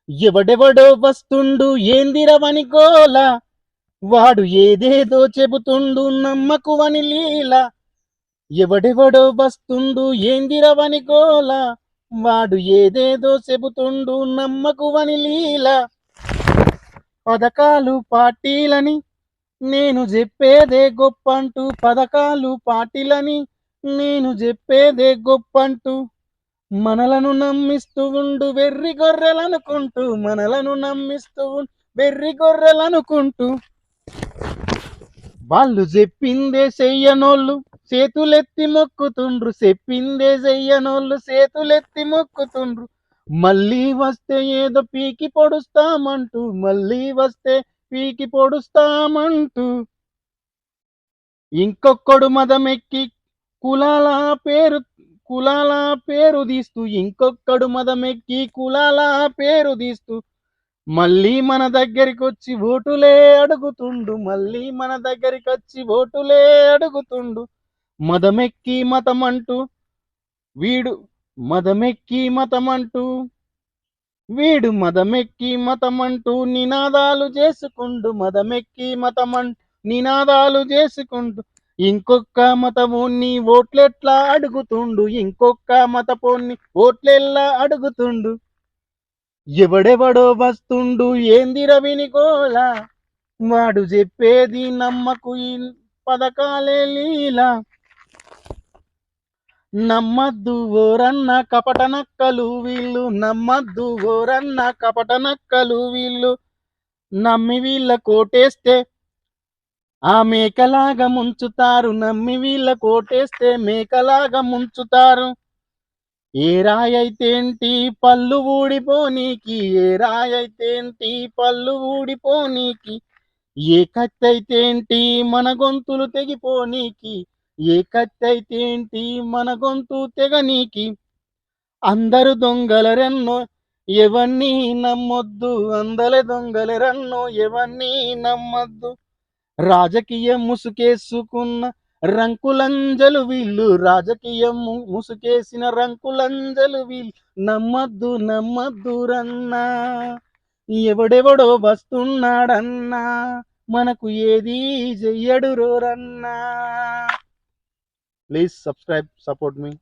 ఎవడెవడో వస్తుండు ఏందిరవని గోల, వాడు ఏదేదో చెబుతుండు నమ్మకువని లీల. ఎవడెవడో వస్తుండు ఏందిరవని గోల, వాడు ఏదేదో చెబుతుండు నమ్మకువని లీల. పథకాలు పార్టీలని నేను చెప్పేదే గొప్పంటూ, పథకాలు పార్టీలని నేను చెప్పేదే గొప్పంటూ, మనలను నమ్మిస్తూ ఉండు వెర్రి గొర్రెలనుకుంటూ, మనలను నమ్మిస్తూ వెర్రి గొర్రెలనుకుంటూ. వాళ్ళు చెప్పిందే చెయ్యనోళ్ళు చేతులెత్తి మొక్కుతుండ్రు, చెప్పిందే చెయ్యనోళ్ళు చేతులెత్తి మొక్కుతుండ్రు. మళ్ళీ వస్తే ఏదో పీకి పొడుస్తామంటూ, మళ్ళీ వస్తే పీకి పొడుస్తామంటూ. ఇంకొక్కడు మదమెక్కి కులాల పేరు కులాల పేరు తీస్తూ, ఇంకొక్కడు మదమెక్కి కులాల పేరు తీస్తూ, మళ్ళీ మన దగ్గరికి వచ్చి ఓటులే అడుగుతుండు, మళ్ళీ మన దగ్గరికి వచ్చి ఓటులే అడుగుతుండు. మదమెక్కి మతమంటూ వీడు మదమెక్కి మతమంటూ వీడు మదమెక్కి మతమంటూ నినాదాలు చేసుకుండు, మదమెక్కి మతమంటూ నినాదాలు చేసుకుంటూ. ఇంకొక్క మతమోన్ని ఓట్లెట్లా అడుగుతుండు, ఇంకొక్క మతపోన్ని ఓట్లెల్లా అడుగుతుండు. ఎవడెవడో వస్తుండు ఏందిర వినిగోల, వాడు చెప్పేది నమ్మకు ఈ పథకాలే లీల. నమ్మద్దు ఓరన్న కపటనక్కలు వీళ్ళు, నమ్మద్దు ఓరన్న కపటనక్కలు వీళ్ళు. నమ్మి వీళ్ళ కోటేస్తే ఆ మేకలాగా ముంచుతారు, నమ్మి వీళ్ళ కోటేస్తే మేకలాగా ముంచుతారు. ఏ రాయైతేంటి పళ్ళు ఊడిపోనీకి, ఏ రాయైతేంటి పళ్ళు ఊడిపోనీకి, ఏ కత్తైతేంటి మన గొంతులు తెగిపోనీకి, ఏ కత్తైతేంటి మన గొంతు తెగనీకి. అందరు దొంగలరెన్నో ఎవన్ని నమ్మొద్దు, అందల దొంగలరెన్నో ఎవన్ని నమ్మొద్దు. రాజకీయ ముసుకేసుకున్న రంకులంజలు వీళ్ళు, రాజకీయం ముసుకేసిన రంకులంజలు వీళ్ళు. నమ్మద్దు నమ్మద్దు రన్నా, ఎవడెవడో వస్తున్నాడన్నా, మనకు ఏది చెయ్యడు రోరన్నా. Please subscribe, support me.